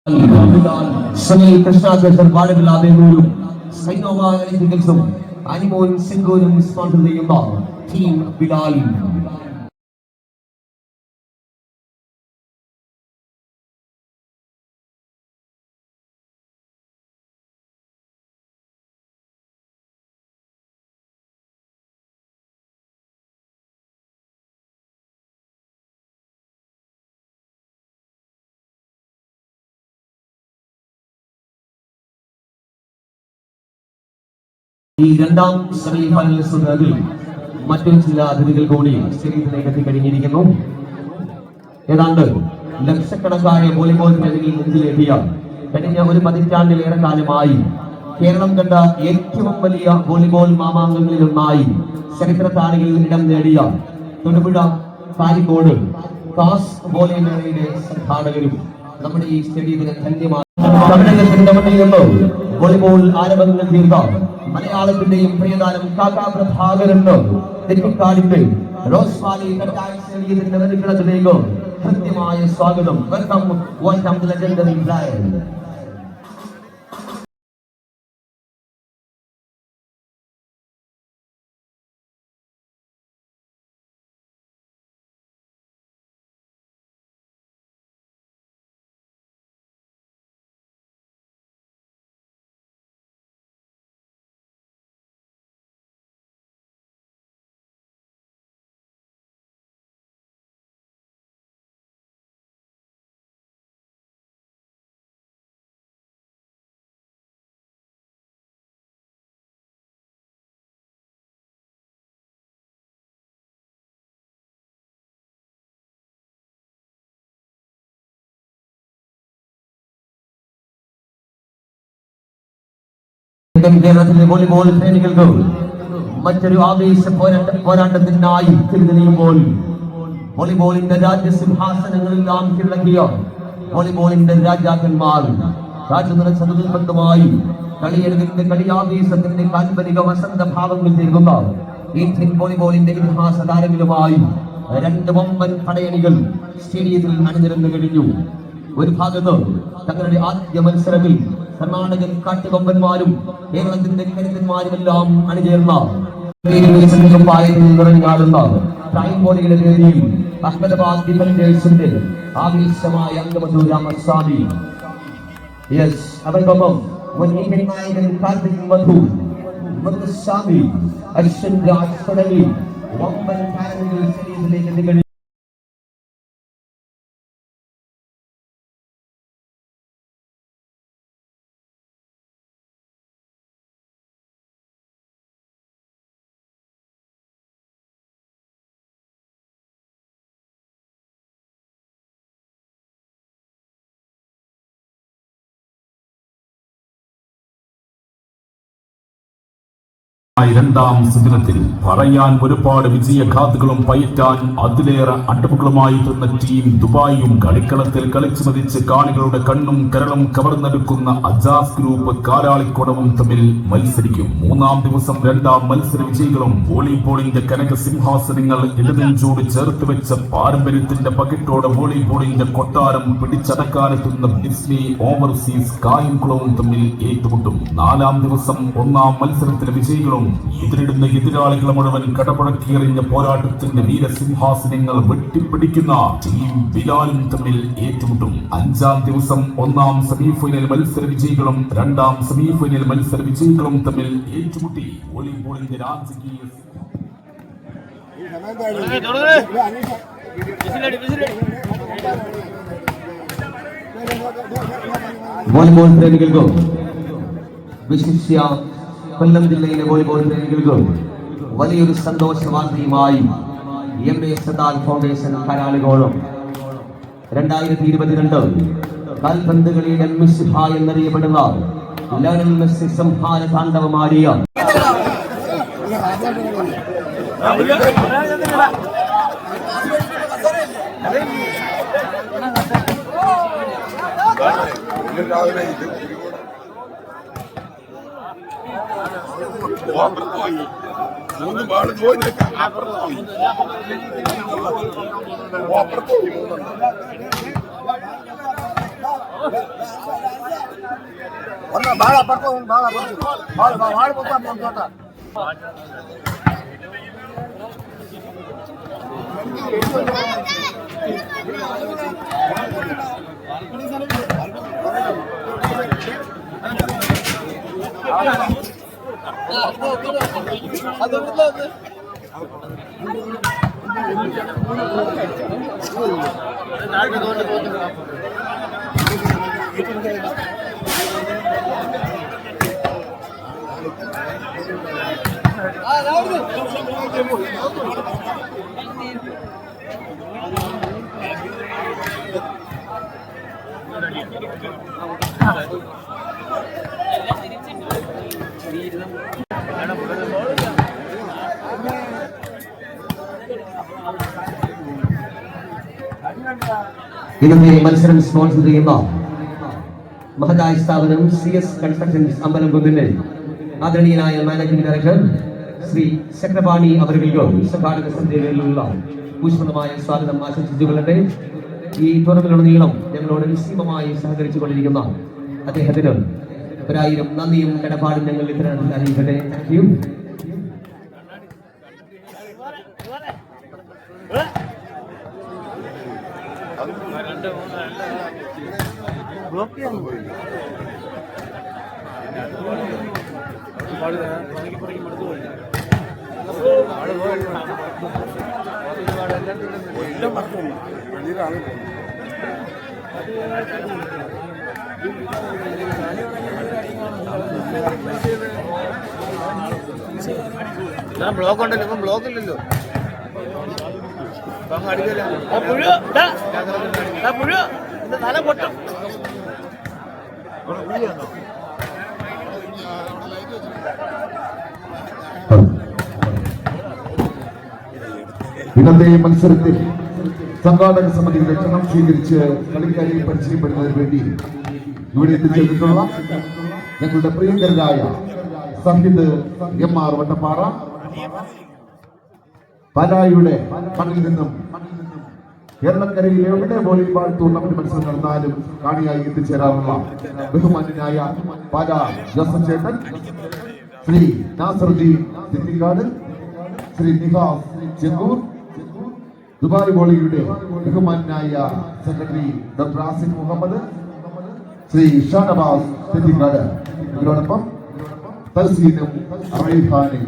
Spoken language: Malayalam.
Sunil Krishna വാഴവിലാതെയും സൈനോവ എലക്ട്രിക്കൽസും അനിമോൻ സിംഗോനും സ്പോൺസർ ചെയ്യുന്ന ടീം ബിലാൽ. ഈ രണ്ടാം സെമി ഫൈനലിസ്റ്റുകളിൽ മറ്റു ചില അതിഥികൾ കൂടി സ്റ്റേഡിയത്തിലേക്ക് എത്തിക്കഴിഞ്ഞിരിക്കുന്നു. ഏതാണ്ട് ലക്ഷക്കണക്കായ വോളിബോൾ പ്രേമികൾ നെഞ്ചിലേറ്റിയ കഴിഞ്ഞ ഒരു പതിറ്റാണ്ടിലേറെ കാലമായി കേരളം കണ്ട ഏറ്റവും വലിയ വോളിബോൾ മാമാങ്കങ്ങളിലൊന്നായി ചരിത്രത്താളികളിൽ ഇടം നേടിയ തൊടുപുഴ പാലിക്കോട് കാസ് വോളിബോളിന്റെ സംഘാടകരും നമ്മുടെ ഈ സ്റ്റേഡിയത്തിന് ധന്യമായി വോളിബോൾ ആരംഭങ്ങൾ തീർത്ത മലയാളത്തിന്റെയും പ്രിയതാരം കാക്കാ പ്രഭാകരന് തെറ്റിക്കാടിന്റെ റോസ് വാലി സ്റ്റേഡിയത്തിന്റെ വെറുക്കളത്തിലേക്ക് കൃത്യമായ സ്വാഗതം. Welcome to legendary player. കേരളത്തിലെ വോളിബോൾ പ്രേമികൾക്ക് മറ്റൊരു ആവേശ പോരാട്ടത്തിനായി തിരിതെളിയുമ്പോൾ വോളിബോളിന്റെ രാജ്യസിംഹാസനങ്ങളെല്ലാം കീഴടക്കിയ വോളിബോളിന്റെ രാജാക്കന്മാർ രാജ്യനിറച്ചതുമായി കളിയെഴുതിന്റെ കളിയാവേശത്തിന്റെ കാൽപ്പനിക വസന്ത ഭാവങ്ങൾ തീർക്കുന്ന ഇന്ത്യൻ വോളിബോളിന്റെ ഇതിഹാസ താരങ്ങളുമായി രണ്ട് വമ്പൻ പടയണികൾ സ്റ്റേഡിയത്തിൽ അണിനിരന്നു കഴിഞ്ഞു. ഒരു ഭാഗത്ത് തങ്ങളുടെ ആദ്യ മത്സരത്തിൽ കർണാടകൻ കാട്ടുകൊമ്പന്മാരും കേരളത്തിന്റെ കരുത്തന്മാരുമെല്ലാം അണിചേർന്ന നിറഞ്ഞാടുന്ന ടൈംബോളിയുടെ വേദിയിൽ അഹമ്മദാബാദ് ഡിഫൻഡേഴ്സിന്റെ ആവേശമായ അംഗമധു രാമസ്വാമി, അവൻകൊപ്പം മുൻനിര നായകൻ കാർത്തിക് മധു, മുത്തുസ്വാമി, അർഷൻ രാജ് തുടങ്ങി വമ്പൻ താരങ്ങൾ സ്റ്റേഡിയത്തിലേക്ക് എത്തിക്കഴിഞ്ഞു. രണ്ടാം സുദിനത്തിൽ പറയാൻ ഒരുപാട് വിജയഗാഥകളും പയറ്റാൻ അതിലേറെ അടവുകളുമായി എത്തുന്ന ടീം ദുബായും കളിക്കളത്തിൽ കളിച്ചു മതിച്ച് കാണികളുടെ കണ്ണും കരളും കവർന്നെടുക്കുന്ന അജാസ് ഗ്രൂപ്പ് കാരാളിക്കുടവും തമ്മിൽ മത്സരിക്കും. മൂന്നാം ദിവസം രണ്ടാം മത്സര വിജയികളും വോളിബോളിന്റെ കനക സിംഹാസനങ്ങൾ ഇടനെഞ്ചോട് ചേർത്ത് വെച്ച പാരമ്പര്യത്തിന്റെ പകിട്ടോടെ വോളിബോളിന്റെ കൊട്ടാരം പിടിച്ചടക്കാനെത്തുന്ന ഡിസ്നി ഓവർസീസ് കായംകുളവും തമ്മിൽ ഏറ്റുമുട്ടും. നാലാം ദിവസം ഒന്നാം മത്സരത്തിലെ വിജയികളും എതിരിടുന്ന എതിരാളികളെ മുഴുവൻ കടപുഴക്കിയെറിഞ്ഞ പോരാട്ടത്തിന്റെ വീരസിംഹാസനങ്ങൾ വെട്ടിപ്പിടിക്കുന്ന ടീം ബിലാലും തമ്മിൽ ഏറ്റുമുട്ടും. അഞ്ചാം ദിവസം ഒന്നാം സെമിഫൈനൽ മത്സര വിജയികളും രണ്ടാം സെമിഫൈനൽ മത്സര വിജയികളും തമ്മിൽ ഏറ്റുമുട്ടി വോളിബോളിന്റെ രാജകീയ വോളിബോൾ പ്രേമികൾക്ക് വിശിഷ്യ കൊല്ലം ജില്ലയിലെ വോളിബോൾ പ്രേമികൾക്ക് വലിയൊരു സന്തോഷ വാർത്തയുമായി MA സദാൽ ഫൗണ്ടേഷൻ കരാളികോളം 2022 കാൽപന്ത് കളിയുടെ മിസ്ബ എന്നറിയപ്പെടുന്ന ലയണൽ മെസ്സി സംഹാര താണ്ഡവമാടിയ മൂന്ന് ബാള് പോയി ಭಾಳ ಬರ್ತಾವ ಭಾಳ ಭಾಳ ಭಾಳ ಬರ್ತಾವ ನಮ್ಮ ತೋಟ ഇന്നത്തെ മത്സരം സ്പോൺസർ ചെയ്യുന്ന മഹതായ സ്ഥാപനം CS കൺസ്ട്രക്ഷൻസ് അമ്പലംകുന്നിന്റെ ആദരണീയനായ മാനേജിംഗ് ഡയറക്ടർ ശ്രീ ചക്രപാണി അവർക്ക് സംഘാടക സമിതിയിലുള്ള ഊഷ്മളമായ സ്വാഗതം ആശംസിച്ചുകൊള്ളട്ടെ. ഈ ടൂർണമെന്റിലുടനീളം ഞങ്ങളോട് നിസ്സീമമായി സഹകരിച്ചു കൊണ്ടിരിക്കുന്ന അദ്ദേഹത്തിന് 1000 നന്ദിയും കടപ്പാടും ഞങ്ങൾ ഇത്തരത്തിൽ അറിയിക്കട്ടെ. Thank you. ബ്ലോക്ക് ഉണ്ടല്ലോ ഇപ്പം ബ്ലോക്ക് ഇല്ലല്ലോ തല പൊട്ടും ഇന്നത്തെ മത്സരത്തിൽ സംഘാടക സമിതിയുടെ ക്ഷണം സ്വീകരിച്ച് കളിക്കാരെ പരിചയപ്പെടുന്നതിന് വേണ്ടി ഇവിടെ എത്തിച്ചേർന്നിട്ടുള്ള ഞങ്ങളുടെ പ്രിയങ്കരായ സംഗീത് MR വട്ടപ്പാറ, പാലായുടെ മണ്ണിൽ നിന്നും കേരളക്കരയിൽ എവിടെ വോളിബോൾ ടൂർണമെന്റ് മത്സരം നടന്നാലും കാണിയായി എത്തിച്ചേരാറുള്ള ബഹുമാന്യനായ പാല ജോസഫ് ചേട്ടൻ, ശ്രീ നാസറുദ്ദീൻ സിദ്ദിഖാട്, ശ്രീ നിഹാസ് ചെങ്ങൂർ, ദുബായ് വോളിയുടെ ബഹുമാന്യനായ സെക്രട്ടറി ഡോക്ടർ ആസിഫ് മുഹമ്മദ്, ശ്രീ ഷാനവാസ് സിദ്ദിഖാട്, ഇവരോടൊപ്പം തഹസീനും റൈഹാനും